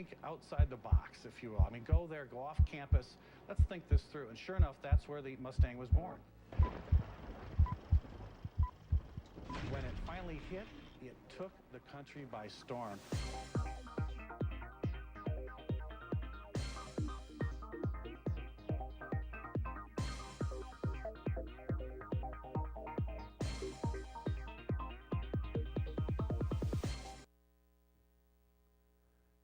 think outside the box, if you will. I mean, go there, go off campus. Let's think this through. And sure enough, that's where the Mustang was born. When it finally hit, it took the country by storm.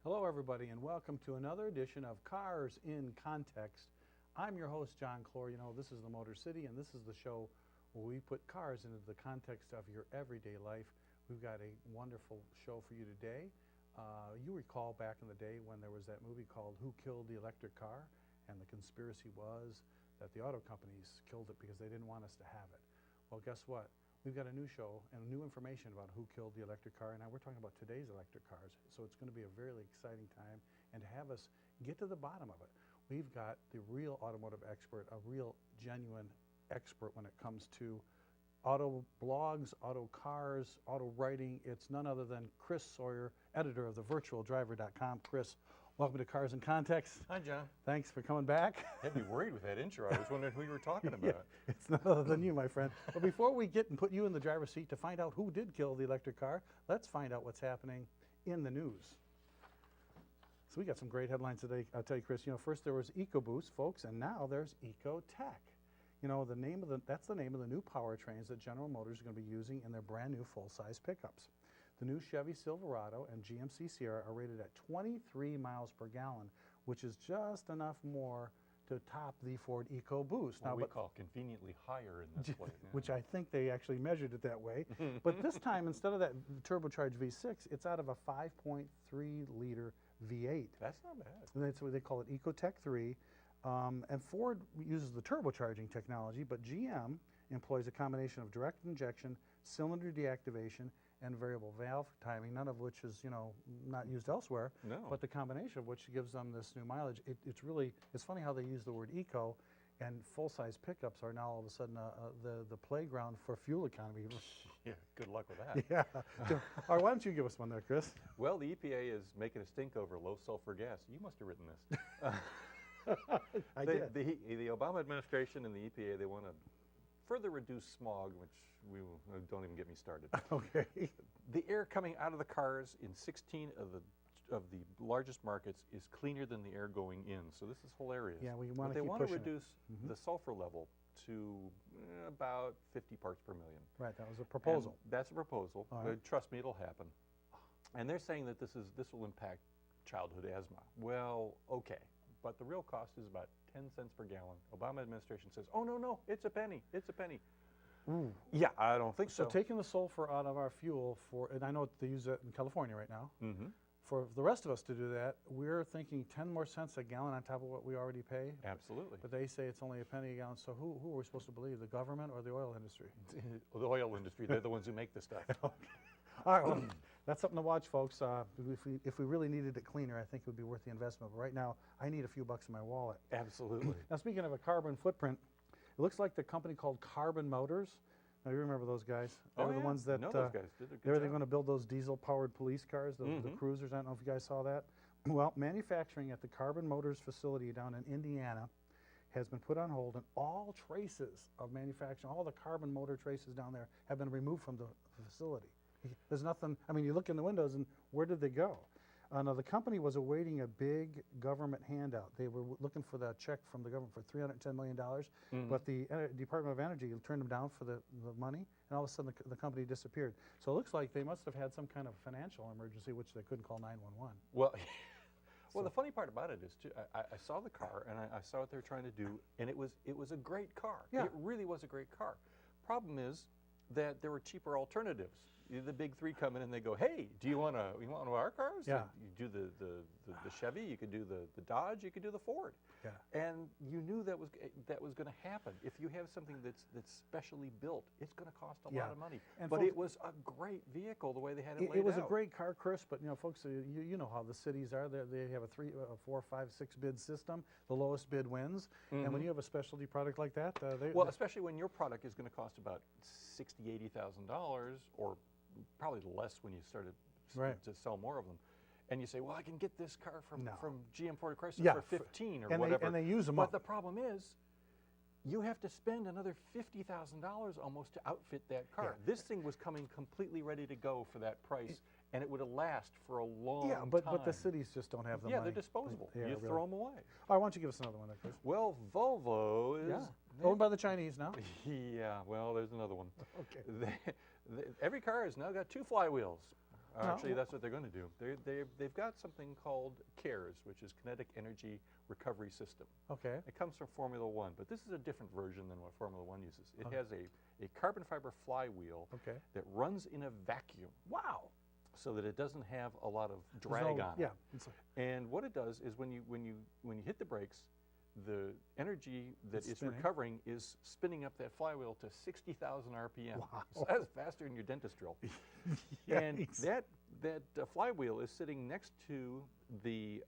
Hello everybody, and welcome to another edition of Cars in Context. I'm your host, John Clor. You know, this is the Motor City, and this is the show where we put cars into the context of your everyday life. We've got a wonderful show for you today. You recall back in the day when there was that movie called Who Killed the Electric Car? And the conspiracy was that the auto companies killed it because they didn't want us to have it. Well, guess what? We've got a new show and new information about who killed the electric car. And now we're talking about today's electric cars. So it's going to be a very exciting time. And to have us get to the bottom of it, we've got the real automotive expert, a real genuine expert when it comes to auto blogs, auto cars, auto writing. It's none other than Chris Sawyer, editor of thevirtualdriver.com. Chris, welcome to Cars in Context. Hi, John. Thanks for coming back. Had me worried with that intro. I was wondering who you were talking about. Yeah, it's none other than you, my friend. But before we get and put you in the driver's seat to find out who did kill the electric car, let's find out what's happening in the news. So we got some great headlines today. I'll tell you, Chris, you know, first there was EcoBoost, folks, and now there's EcoTech. You know, that's the name of the new powertrains that General Motors is going to be using in their brand new full-size pickups. The new Chevy Silverado and GMC Sierra are rated at 23 miles per gallon, which is just enough more to top the Ford EcoBoost. Now, we call conveniently higher in this plate. Which I think they actually measured it that way. But this time, instead of that turbocharged V6, it's out of a 5.3-liter V8. That's not bad. And that's what they call it, EcoTech 3. And Ford uses the turbocharging technology, but GM employs a combination of direct injection, cylinder deactivation, and variable valve timing, none of which is, you know, not used elsewhere. No. But the combination of which gives them this new mileage. It's funny how they use the word eco, and full-size pickups are now all of a sudden the playground for fuel economy. Yeah, good luck with that. Yeah. So, all right, why don't you give us one there, Chris? Well, the EPA is making a stink over low-sulfur gas. You must have written this. I did. The Obama administration and the EPA, they want to further reduce smog, which don't even get me started. Okay. The air coming out of the cars in 16 of the largest markets is cleaner than the air going in. So this is hilarious. Yeah, we want to They keep want to pushing reduce the sulfur level to about 50 parts per million. Right, that was a proposal. And that's a proposal. Right. Trust me, it'll happen. And they're saying that this will impact childhood asthma. Well, okay, but the real cost is about 10 cents per gallon. Obama administration says, oh, no, it's a penny. It's a penny. Ooh. Yeah, I don't think so. So taking the sulfur out of our fuel and I know they use that in California right now. Mm-hmm. For the rest of us to do that, we're thinking 10 more cents a gallon on top of what we already pay. Absolutely. But they say it's only a penny a gallon. So who are we supposed to believe, the government or the oil industry? The oil industry, they're the ones who make the stuff. Okay. All right, well, that's something to watch, folks. If we really needed it cleaner, I think it would be worth the investment. But right now, I need a few bucks in my wallet. Absolutely. Now, speaking of a carbon footprint, it looks like the company called Carbon Motors. Now, you remember those guys? They were the ones that those guys did a good they were job. going to build those diesel-powered police cars, the cruisers. I don't know if you guys saw that. Well, manufacturing at the Carbon Motors facility down in Indiana has been put on hold, and all traces of manufacturing, all the carbon motor traces down there have been removed from the facility. There's nothing, I mean, you look in the windows and where did they go? Now, the company was awaiting a big government handout. They were looking for that check from the government for $310 million, but the Department of Energy turned them down for the money, and all of a sudden the company disappeared. So it looks like they must have had some kind of financial emergency, which they couldn't call 911. Well, well, the funny part about it is, too, I saw the car, and I saw what they were trying to do, and it was a great car. Yeah. It really was a great car. Problem is that there were cheaper alternatives. The big three come in and they go, hey, do you want one of our cars? Yeah. You do the Chevy, you could do the Dodge, you could do the Ford. Yeah. And you knew that was going to happen. If you have something that's specially built, it's going to cost a lot of money. And but folks, it was a great vehicle the way they had it laid out. It was a great car, Chris, but you know, folks, you know how the cities are. They have a 4, 5, 6 bid system. The lowest bid wins. And when you have a specialty product like that, well, especially when your product is going to cost about $60,000, $80,000, or probably less when you started to sell more of them. and you say, well, I can get this car from No. GM Ford or Chrysler Yeah, for 15 or and whatever. and they use them But up. the problem is, you have to spend another $50,000 almost to outfit that car. Yeah. This thing was coming completely ready to go for that price, and it would have lasted for a long Yeah, time. but the cities just don't have the Yeah, money. they're disposable. Yeah, you really. throw them away. All right, why don't you give us another one, then, Chris? Well, Volvo is... Yeah, owned by the Chinese now. Yeah, well, there's another one. Okay. Every car has now got 2 flywheels. No. Actually, that's what they're going to do. They've got something called CARES, which is Kinetic Energy Recovery System. Okay. It comes from Formula One, but this is a different version than what Formula One uses. It Okay. has a carbon fiber flywheel Okay. that runs in a vacuum Wow. so that it doesn't have a lot of There's drag no- on Yeah. it. It's like, And what it does is when you hit the brakes, the energy that It's is spinning. recovering is spinning up that flywheel to 60,000 RPM. Wow. So that's faster than your dentist drill. And Yikes. that flywheel is sitting next to the,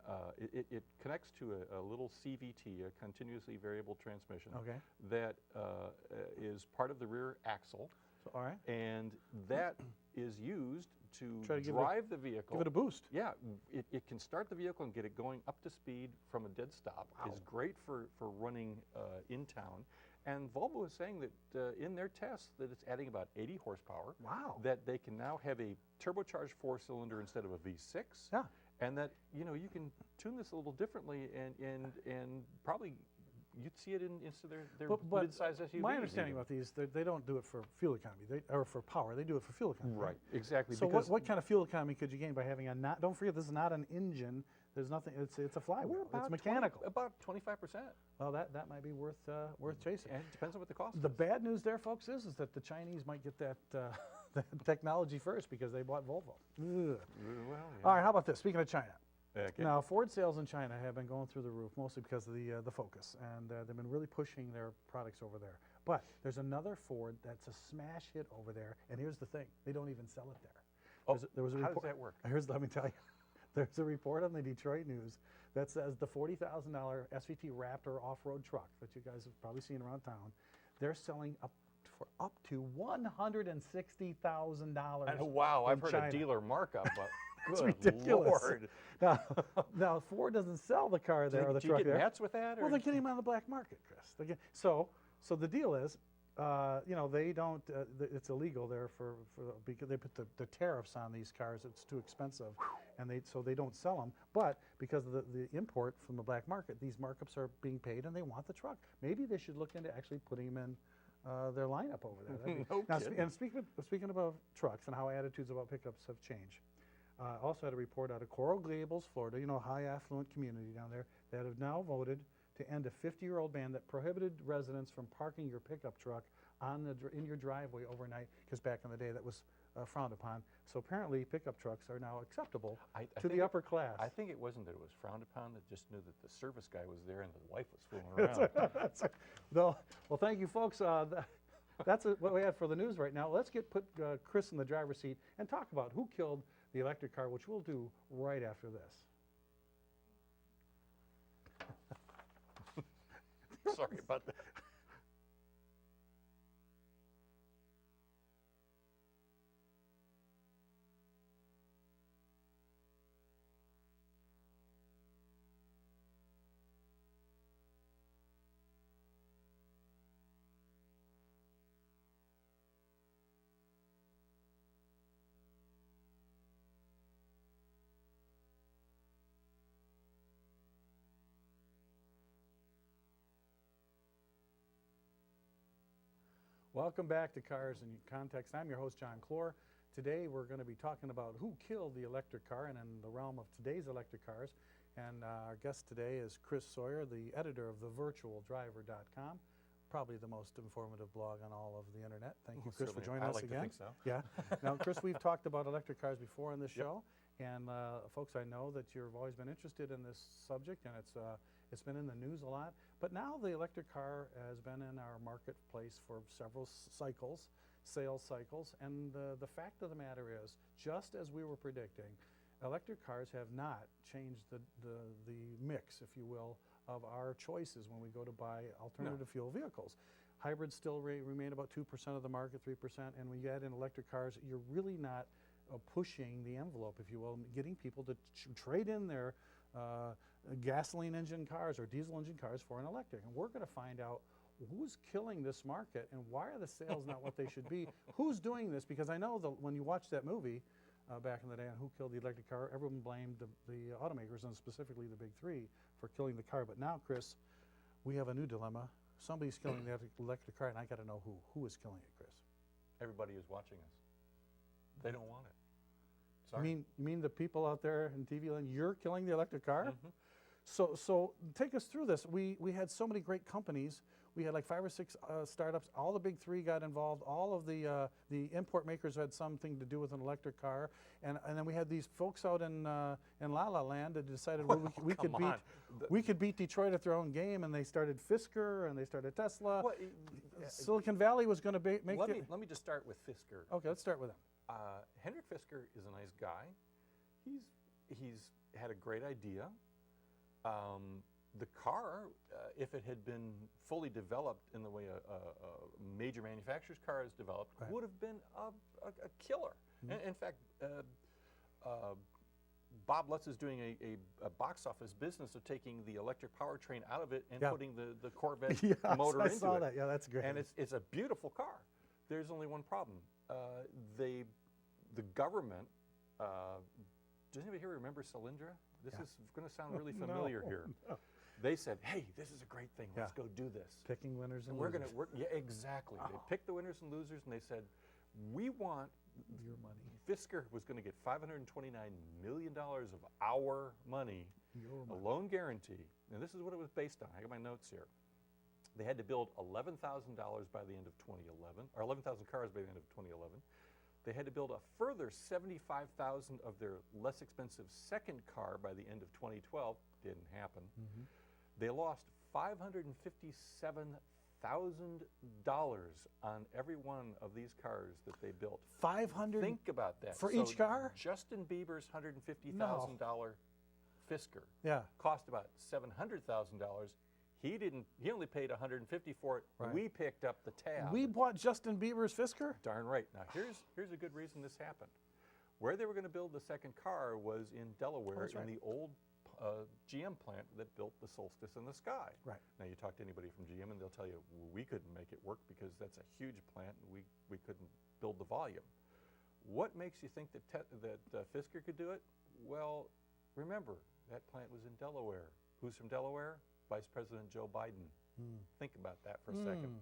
it connects to a little CVT, a continuously variable transmission, Okay. that is part of the rear axle, So, all right. and that is used to Try to give drive the vehicle. Give it a boost. Yeah, it can start the vehicle and get it going up to speed from a dead stop. Wow. It's great for running in town. And Volvo is saying that in their tests that it's adding about 80 horsepower. Wow. That they can now have a turbocharged 4-cylinder instead of a V6. Yeah. And that, you know, you can tune this a little differently and probably you'd see it in their But mid-size SUVs. my understanding even. about these, they don't do it for fuel economy, or for power. They do it for fuel economy. Right, exactly. So because what kind of fuel economy could you gain by having a not? Don't forget, this is not an engine. There's nothing. It's a flywheel. It's mechanical. About 25%. Well, that might be worth chasing. And it depends on what the cost The is. bad news there, folks, is that the Chinese might get that that technology first because they bought Volvo. Ugh. Well, All right, how about this? Speaking of China. Okay. Now, Ford sales in China have been going through the roof, mostly because of the Focus, and they've been really pushing their products over there. But there's another Ford that's a smash hit over there, and here's the thing: they don't even sell it there. Oh, There was a how report. does that work? Let me tell you. There's a report on the Detroit News that says the $40,000 SVT Raptor off-road truck that you guys have probably seen around town, they're selling for up to $160,000. Wow, I've in heard China. a dealer markup, but It's good ridiculous. Lord. Now, Ford doesn't sell the car there or the Do you truck get there. mats with that? Well, or- they're getting them on the black market, Chris. So the deal is, they don't. It's illegal there because they put the tariffs on these cars. It's too expensive, and so they don't sell them. But because of the import from the black market, these markups are being paid, and they want the truck. Maybe they should look into actually putting them in their lineup over there. That'd be- No now, kidding. and speaking about trucks and how attitudes about pickups have changed. Also had a report out of Coral Gables, Florida, high affluent community down there, that have now voted to end a 50-year-old ban that prohibited residents from parking your pickup truck in your driveway overnight, because back in the day that was frowned upon. So apparently pickup trucks are now acceptable I to think the upper class. I think it wasn't that it was frowned upon, that just knew that the service guy was there and the wife was fooling around. Well, thank you, folks. That's what we have for the news right now. Let's put Chris in the driver's seat and talk about who killed the electric car, which we'll do right after this. Sorry about that. Welcome back to Cars in Context. I'm your host, John Clor. Today we're going to be talking about who killed the electric car, and in the realm of today's electric cars. And our guest today is Chris Sawyer, the editor of thevirtualdriver.com, probably the most informative blog on all of the internet. Thank you, Chris, for joining us again. I like to think so. Yeah. Now, Chris, we've talked about electric cars before on this show, and folks, I know that you've always been interested in this subject, and it's been in the news a lot. But now the electric car has been in our marketplace for several sales cycles, and the fact of the matter is, just as we were predicting, electric cars have not changed the mix, if you will, of our choices when we go to buy alternative fuel vehicles. Hybrids still remain about 2% of the market, 3%, and when you add in electric cars, you're really not pushing the envelope, if you will, getting people to trade in their gasoline engine cars or diesel engine cars for an electric. And we're going to find out who's killing this market and why are the sales not what they should be. Who's doing this? Because I know when you watch that movie back in the day on Who Killed the Electric Car, everyone blamed the automakers and specifically the big three for killing the car. But now, Chris, we have a new dilemma. Somebody's killing the electric car, and I got to know who. Who is killing it, Chris? Everybody who's watching us. They don't want it. Sorry. You mean the people out there in TV land, you're killing the electric car? Mm-hmm. So take us through this. We had so many great companies. We had like 5 or 6 startups. All the big three got involved. All of the import makers had something to do with an electric car. And then we had these folks out in La La Land that decided we could beat Detroit at their own game, and they started Fisker and they started Tesla. Well, Silicon Valley was going to make it. Let me just start with Fisker. Okay, let's start with him. Hendrik Fisker is a nice guy. He's had a great idea. The car, if it had been fully developed in the way a major manufacturer's car is developed, Right. would have been a killer. Mm-hmm. In fact, Bob Lutz is doing a box office business of taking the electric powertrain out of it and Yeah. putting the Corvette Yeah, motor I into saw it. that. Yeah, that's great. And it's a beautiful car. There's only one problem. The government, does anybody here remember Solyndra? This is going to sound really familiar No, here. no. They said, hey, this is a great thing. Let's Yeah. go do this. Picking winners and And we're losers. going to work. Yeah, exactly. They picked the winners and losers, and they said, we want. Your money. Fisker was going to get $529 million of our money, Your a money. loan guarantee. And this is what it was based on. I got my notes here. They had to build $11,000 by the end of 2011, or 11,000 cars by the end of 2011. They had to build a further 75,000 of their less expensive second car by the end of 2012. Didn't happen. Mm-hmm. They lost $557,000 on every one of these cars that they built. 500 Think about that. for each car? Justin Bieber's $150,000 Fisker Yeah. cost about $700,000. He only paid $150 for it. Right. We picked up the tab. We bought Justin Bieber's Fisker? Darn right. Now here's a good reason this happened. Where they were going to build the second car was in Delaware, that's right. in the old GM plant that built the Solstice in the Sky. Right. Now you talk to anybody from GM and they'll tell you we couldn't make it work because that's a huge plant and we couldn't build the volume. What makes you think that Fisker could do it? Well, remember that plant was in Delaware. Who's from Delaware? Vice President Joe Biden. Think about that for a second.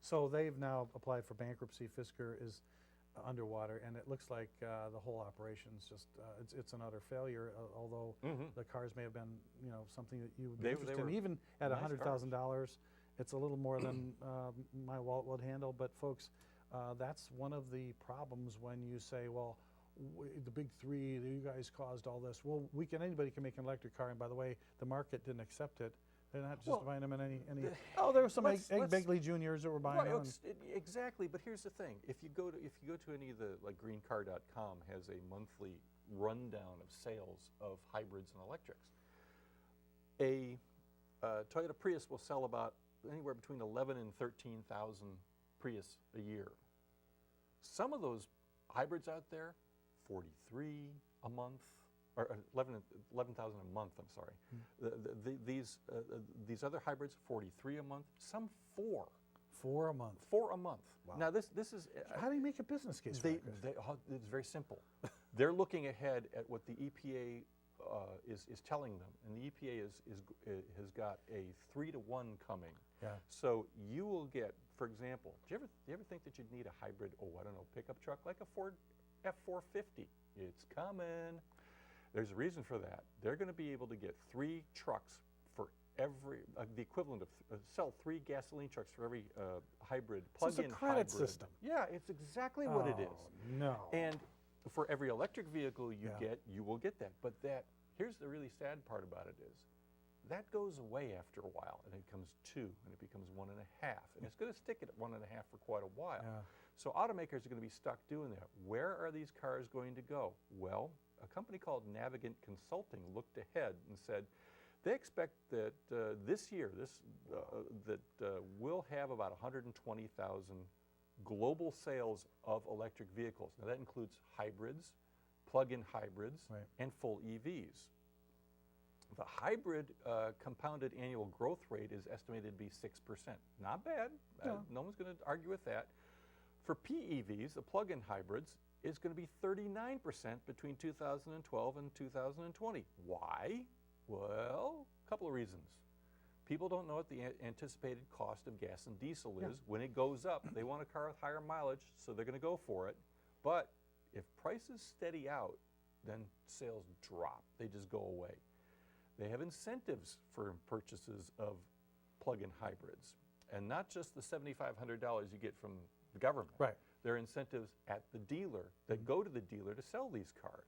So they've now applied for bankruptcy. Fisker is underwater, and it looks like the whole operation's just it's an utter failure. Although the cars may have been something that you would be They interested in, were even at nice $100,000, it's a little more than my wallet would handle. But folks, that's one of the problems when you say, well, the big three, you guys caused all this. Well, anybody can make an electric car, and by the way, the market didn't accept it. They're not just buying them in any. There were some Egg Begley Juniors that were buying them. Exactly, but here's the thing: if you go to any of the greencar.com has a monthly rundown of sales of hybrids and electrics. A Toyota Prius will sell about anywhere between 11 and 13,000 Prius a year. Some of those hybrids out there, 43 a month. Or 11,000 a month, I'm sorry. These other hybrids, 43 a month, some 4. 4 a month. 4 a month. Wow. Now this is... How do you make a business case for that? It's very simple. They're looking ahead at what the EPA is telling them, and the EPA has got a 3-to-1 coming. Yeah. So you will get, for example, do you ever think that you'd need a hybrid, pickup truck like a Ford F-450? It's coming. There's a reason for that. They're going to be able to get 3 trucks for every, the equivalent of, sell 3 gasoline trucks for every hybrid, plug-in hybrid. It's a credit system. Yeah, it's exactly what it is. No. And for every electric vehicle you get, you will get that. But here's the really sad part about it is, that goes away after a while, and it becomes 2, and it becomes 1.5, and it's going to stick at 1.5 for quite a while. Yeah. So automakers are going to be stuck doing that. Where are these cars going to go? Well, a company called Navigant Consulting looked ahead and said they expect that this year, we'll have about 120,000 global sales of electric vehicles. Now that includes hybrids, plug-in hybrids, Right. and full EVs. The hybrid compounded annual growth rate is estimated to be 6%. Not bad. No one's going to argue with that. For PEVs, the plug-in hybrids, is going to be 39% between 2012 and 2020. Why? Well, a couple of reasons. People don't know what the anticipated cost of gas and diesel is. When it goes up, they want a car with higher mileage, so they're going to go for it. But if prices steady out, then sales drop. They just go away. They have incentives for purchases of plug-in hybrids, and not just the $7,500 you get from the government. Right. There are incentives at the dealer that go to the dealer to sell these cars.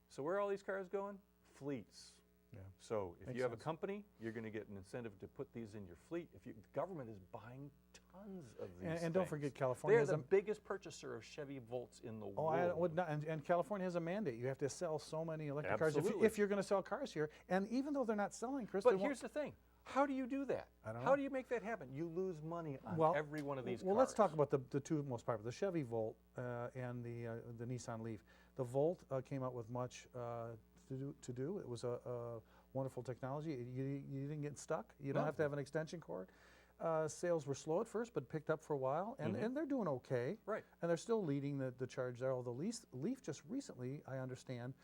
So where are all these cars going? Fleets. Yeah. So if Makes you have sense. a company, you're going to get an incentive to put these in your fleet. If the government is buying tons of these And don't things. forget, California They're has the a biggest purchaser of Chevy Volts in the Oh, world. I would not, and California has a mandate. You have to sell so many electric cars Absolutely. if you're going to sell cars here. And even though they're not selling, Chris, But they won't- here's the thing. How do you do that? I don't How know. do you make that happen? You lose money on Well, every one of these well, cars. let's talk about the two most popular, the Chevy Volt and the Nissan Leaf. The Volt came out with much to do. It was a wonderful technology. You didn't get stuck. You don't No. have to have an extension cord. Sales were slow at first, but picked up for a while, and they're doing okay. Right. And they're still leading the charge there. Although Leaf just recently, I understand,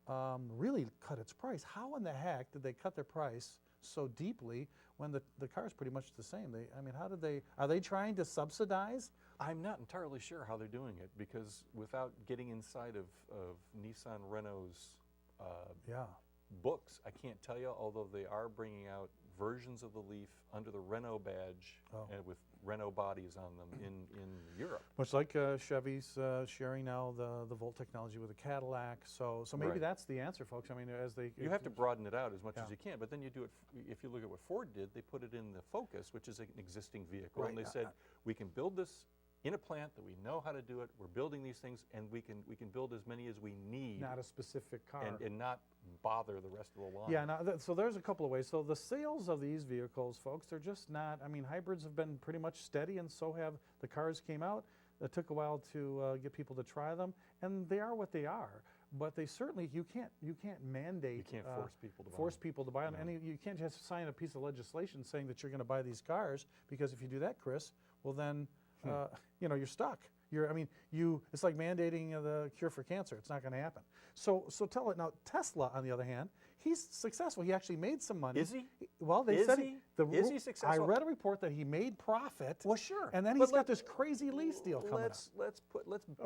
really cut its price. How in the heck did they cut their price so deeply when the car is pretty much the same? I mean, how did they? Are they trying to subsidize? I'm not entirely sure how they're doing it, because without getting inside of Nissan Renault's Yeah. books, I can't tell you, although they are bringing out versions of the Leaf under the Renault badge and with Renault bodies on them in Europe. Much like Chevy's sharing now the Volt technology with a Cadillac. So maybe Right. that's the answer, folks. I mean, as they You have to broaden it out as much Yeah. as you can, but then you do it, if you look at what Ford did, they put it in the Focus, which is an existing vehicle, and Right. they said, we can build this in a plant that we know how to do it, we're building these things, and we can build as many as we need not a specific car. and not bother the rest of the line. Yeah, now so there's a couple of ways. So the sales of these vehicles, folks, they're just not, I mean, hybrids have been pretty much steady, and so have the cars came out. It took a while to get people to try them, and they are what they are. But they certainly, you can't mandate. You can't force people to buy force them. people to buy them. And you can't just sign a piece of legislation saying that you're going to buy these cars, because if you do that, Chris, well then, you're stuck. It's like mandating the cure for cancer. It's not going to happen. So tell it now. Tesla, on the other hand, he's successful. He actually made some money. Is he? Well, they Is said he? the Is he I successful? read a report that he made profit. Well, sure. And then But he's got this crazy lease deal coming up. Let's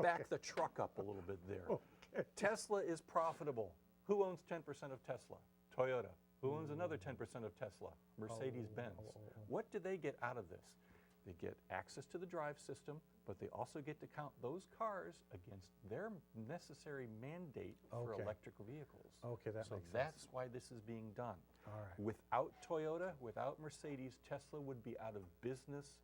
back the truck up a little bit there. Okay. Tesla is profitable. Who owns 10% of Tesla? Toyota. Who owns another 10% of Tesla? Mercedes-Benz. What do they get out of this? They get access to the drive system, but they also get to count those cars against their necessary mandate for Okay. electric vehicles. Okay, that So makes sense. that's why this is being done. All right. Without Toyota, without Mercedes, Tesla would be out of business,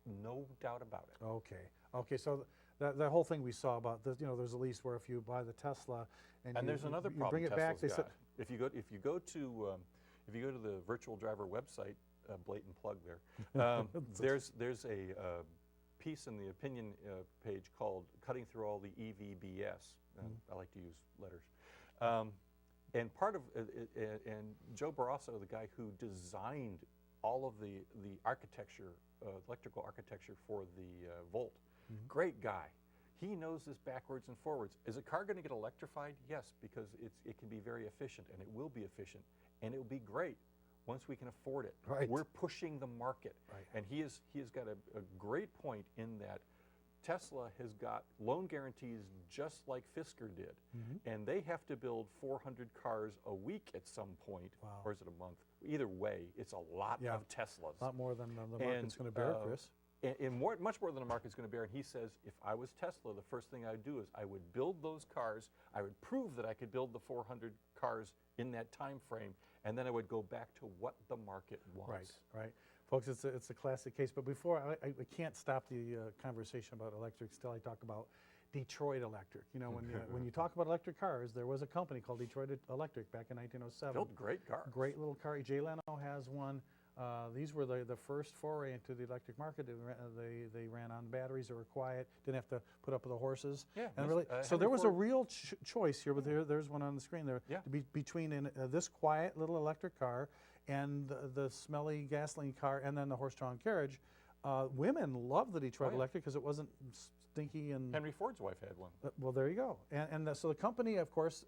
no doubt about it. Okay. So the whole thing we saw about this, there's a lease where if you buy the Tesla and There's another you problem bring it Tesla's back, they got. said, If you go to the virtual driver website, blatant plug there. There's a piece in the opinion page called "Cutting Through All the EV BS." I like to use letters. And part of and Joe Barrasso, the guy who designed all of the architecture, electrical architecture for the Volt, great guy. He knows this backwards and forwards. Is a car going to get electrified? Yes, because it can be very efficient, and it will be efficient, and it will be great once we can afford it. Right. We're pushing the market. Right. And he has got a great point in that Tesla has got loan guarantees just like Fisker did. And they have to build 400 cars a week at some point, Wow. or is it a month? Either way, it's a lot Yeah. of Teslas. a lot more than the market's going to bear, Chris. And much more than the market's going to bear. And he says, if I was Tesla, the first thing I would do is I would build those cars. I would prove that I could build the 400 cars in that time frame, and then I would go back to what the market wants. Right. Folks, it's a classic case. But before, I can't stop the conversation about electrics till I talk about Detroit Electric. When you talk about electric cars, there was a company called Detroit Electric back in 1907. Built great cars. Great little car. Jay Leno has one. These were the first foray into the electric market. They ran on batteries. They were quiet. Didn't have to put up with the horses. Yeah, And really, so Henry there was a Ford- real choice here. But there's one on the screen there. Yeah. Between this quiet little electric car and the smelly gasoline car, and then the horse-drawn carriage. Women loved the Detroit Oh, yeah. Electric because it wasn't stinky and. Henry Ford's wife had one. Well, there you go. So the company, of course,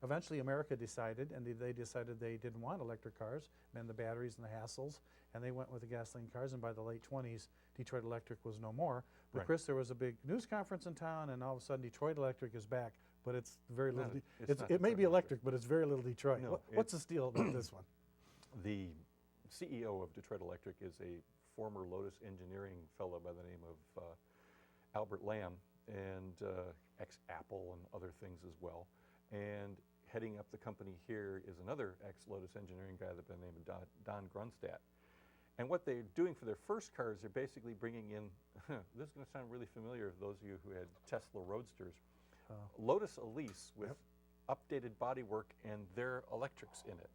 eventually America decided, and they decided they didn't want electric cars, and the batteries and the hassles, and they went with the gasoline cars, and by the late 20s, Detroit Electric was no more. But Right. Chris, there was a big news conference in town, and all of a sudden Detroit Electric is back, but it's very little. it's not It may Detroit be Electric. electric, but it's very little Detroit. No, What's the deal about this one? The CEO of Detroit Electric is a former Lotus Engineering fellow by the name of Albert Lamb, and ex-Apple and other things as well. And heading up the company here is another ex-Lotus Engineering guy by the name of Don Grunstadt. And what they're doing for their first cars, they're basically bringing in, this is going to sound really familiar to those of you who had Tesla Roadsters, Lotus Elise with updated bodywork and their electrics in it.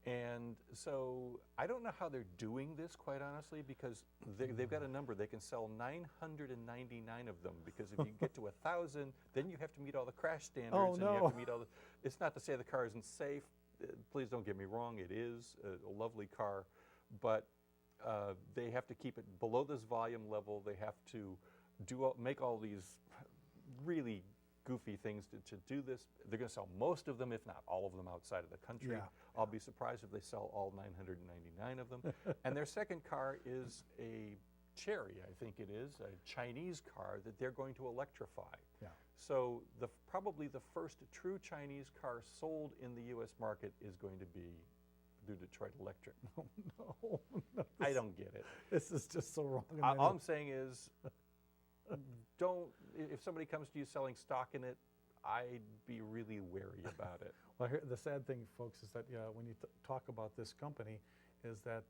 And so I don't know how they're doing this, quite honestly, because they've got a number. They can sell 999 of them, because if you get to 1,000, then you have to meet all the crash standards. Oh, and no. you have to meet all the. It's not to say the car isn't safe. Please don't get me wrong. It is a lovely car, but they have to keep it below this volume level. They have to make all these really goofy things to do this. They're going to sell most of them, if not all of them, outside of the country. Yeah. I'll be surprised if they sell all 999 of them. And their second car is a Cherry, I think it is, a Chinese car that they're going to electrify. Yeah. So probably the first true Chinese car sold in the U.S. market is going to be through Detroit Electric. No, I don't get it. This is just so wrong. in All my I'm saying is, if somebody comes to you selling stock in it, I'd be really wary about it. Well, the sad thing, folks, is that when you talk about this company, is that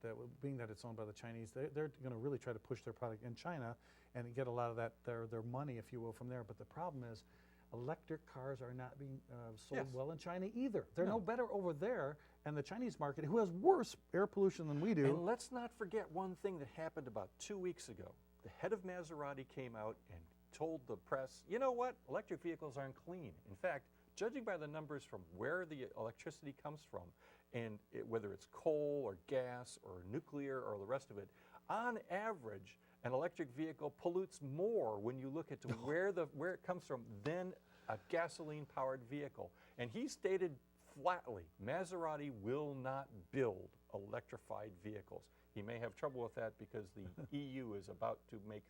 being that it's owned by the Chinese, they're going to really try to push their product in China and get a lot of that their money, if you will, from there. But the problem is, electric cars are not being sold Yes. well in China either. They're no No. better over there, and the Chinese market, who has worse air pollution than we do. And let's not forget one thing that happened about 2 weeks ago. The head of Maserati came out and told the press, you know what, electric vehicles aren't clean. In fact, judging by the numbers from where the electricity comes from, and whether it's coal or gas or nuclear or the rest of it, on average, an electric vehicle pollutes more when you look at where it comes from than a gasoline-powered vehicle. And he stated flatly, Maserati will not build electrified vehicles. He may have trouble with that because the EU is about to make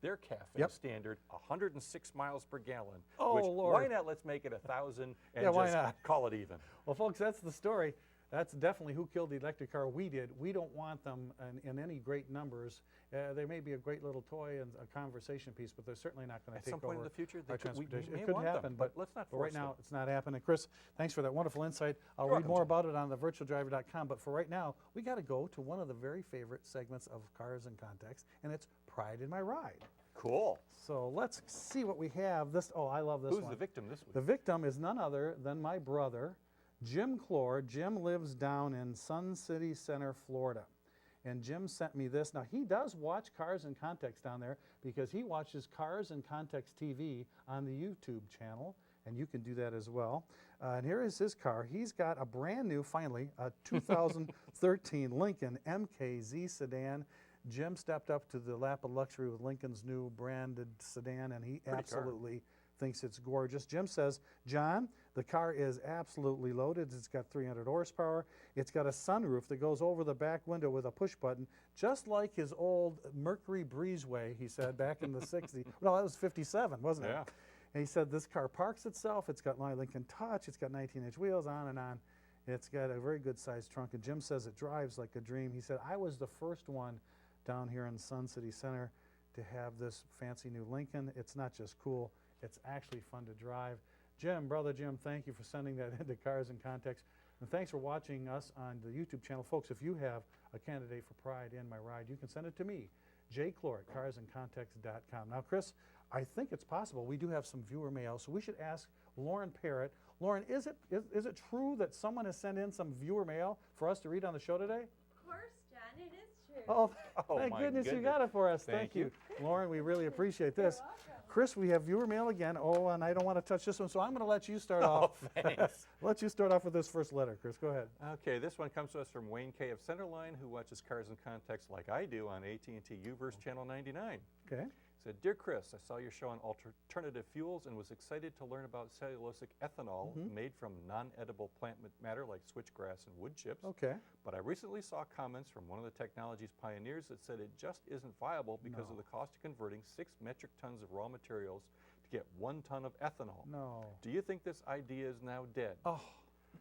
their CAFE standard 106 miles per gallon. Oh, which, Lord. Why not let's make it 1,000 and Yeah, why just not? call it even? Well, folks, that's the story. That's definitely who killed the electric car. We did. We don't want them in any great numbers. They may be a great little toy and a conversation piece, but they're certainly not going to At take some point over in the future, our we transportation. may It could want happen, them, but let's not but force right now them. it's not happening. Chris, thanks for that wonderful insight. I'll You're read welcome, more John. about it on the virtualdriver.com, but for right now, we got to go to one of the very favorite segments of Cars in Context, and it's Pride in My Ride. Cool. So let's see what we have. I love this Who's one. the victim this week? The victim is none other than my brother, Jim Clor. Jim lives down in Sun City Center, Florida. And Jim sent me this. Now, he does watch Cars in Context down there because he watches Cars in Context TV on the YouTube channel, and you can do that as well. And here is his car. He's got a brand new, finally, a 2013 Lincoln MKZ sedan. Jim stepped up to the lap of luxury with Lincoln's new branded sedan, and he Pretty car. absolutely thinks it's gorgeous. Jim says, John, the car is absolutely loaded. It's got 300 horsepower. It's got a sunroof that goes over the back window with a push button, just like his old Mercury Breezeway, he said, back in the 60s. No, that was 57, wasn't it? Yeah. And he said this car parks itself. It's got my Lincoln Touch. It's got 19-inch wheels, on and on. It's got a very good-sized trunk, and Jim says it drives like a dream. He said, I was the first one down here in Sun City Center to have this fancy new Lincoln. It's not just cool, it's actually fun to drive. Jim, brother Jim, thank you for sending that into Cars in Context. And thanks for watching us on the YouTube channel. Folks, if you have a candidate for Pride in My Ride, you can send it to me, jclor at carsincontext.com. Now, Chris, I think it's possible. We do have some viewer mail, so we should ask Lauren Parrott. Lauren, is it true that someone has sent in some viewer mail for us to read on the show today? Of course, John. Oh, Oh, thank my goodness you goodness. got it for us. Thank you. Lauren, we really appreciate this. Chris, we have viewer mail again. Oh, and I don't want to touch this one, so I'm going to let you start off. thanks. Let you start off with this first letter, Chris. Go ahead. Okay, this one comes to us from Wayne K. of Centerline, who watches Cars in Context like I do on AT&T Uverse Channel 99. Okay. Said, Dear Chris, I saw your show on alternative fuels and was excited to learn about cellulosic ethanol made from non-edible plant matter like switchgrass and wood chips. Okay. But I recently saw comments from one of the technology's pioneers that said it just isn't viable because of the cost of converting 6 metric tons of raw materials to get 1 ton of ethanol. No. Do you think this idea is now dead? Oh,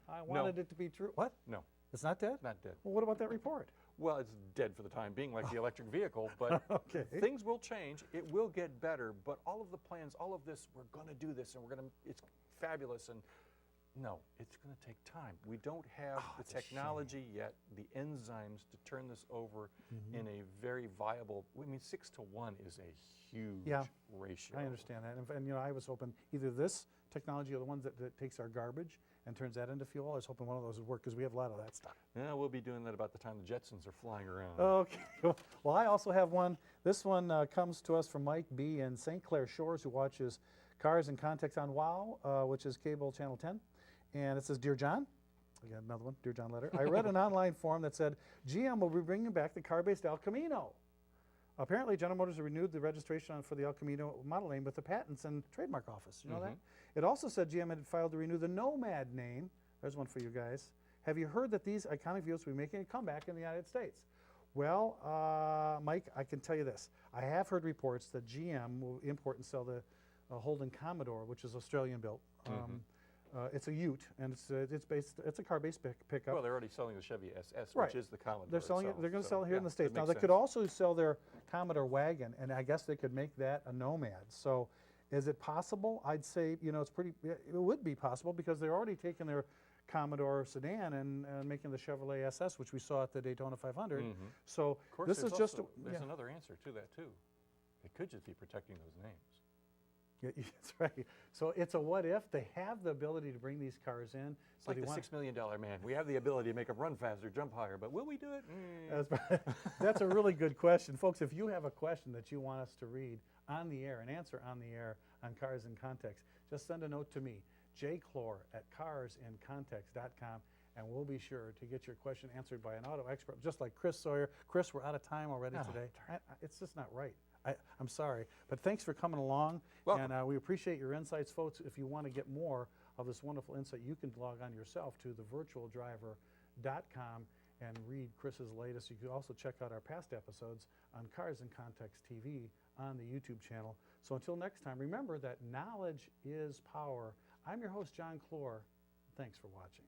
I wanted it to be true. What? No, It's not dead? not dead. Well, what about that report? Well, it's dead for the time being, like the electric vehicle, but Okay. things will change. It will get better, but all of the plans, all of this, we're going to do this, and it's fabulous, and no, it's going to take time. We don't have the technology yet, the enzymes to turn this over in a very viable, I mean, 6 to 1 is a huge ratio. I understand that. And, you know, I was hoping either this technology or the ones that takes our garbage and turns that into fuel. I was hoping one of those would work because we have a lot of that stuff. Yeah, we'll be doing that about the time the Jetsons are flying around. Okay. Well, I also have one. This one comes to us from Mike B. in St. Clair Shores, who watches Cars in Context on WOW, which is cable channel 10. And it says, Dear John, I got another one, Dear John letter. I read an online forum that said GM will be bringing back the car-based El Camino. Apparently, General Motors renewed the registration for the El Camino model name with the Patents and Trademark Office. You know that? It also said GM had filed to renew the Nomad name. There's one for you guys. Have you heard that these iconic vehicles will be making a comeback in the United States? Well, Mike, I can tell you this. I have heard reports that GM will import and sell the Holden Commodore, which is Australian-built. It's a Ute, and it's a car-based pickup. Well, they're already selling the Chevy SS, Right. which is the Commodore They're selling it. itself, They're going to so, sell it here in yeah, the States. it Now, makes they could sense. also sell their Commodore wagon, and I guess they could make that a Nomad. So, is it possible? I'd say, you know, it would be possible because they're already taking their Commodore sedan and making the Chevrolet SS, which we saw at the Daytona 500. So, Of course, this is just there's another answer to that too. It could just be protecting those names. Yeah, that's right. So it's a what if. They have the ability to bring these cars in. It's like the $6 million man. We have the ability to make them run faster, jump higher, but will we do it? That's a really good question. Folks, if you have a question that you want us to read on the air and answer on the air on Cars in Context, just send a note to me, jclor@carsincontext.com, and we'll be sure to get your question answered by an auto expert, just like Chris Sawyer. Chris, we're out of time already today. It's just not right. I'm sorry, but thanks for coming along, Welcome. and we appreciate your insights, folks. If you want to get more of this wonderful insight, you can log on yourself to thevirtualdriver.com and read Chris's latest. You can also check out our past episodes on Cars in Context TV on the YouTube channel. So until next time, remember that knowledge is power. I'm your host, John Clor. Thanks for watching.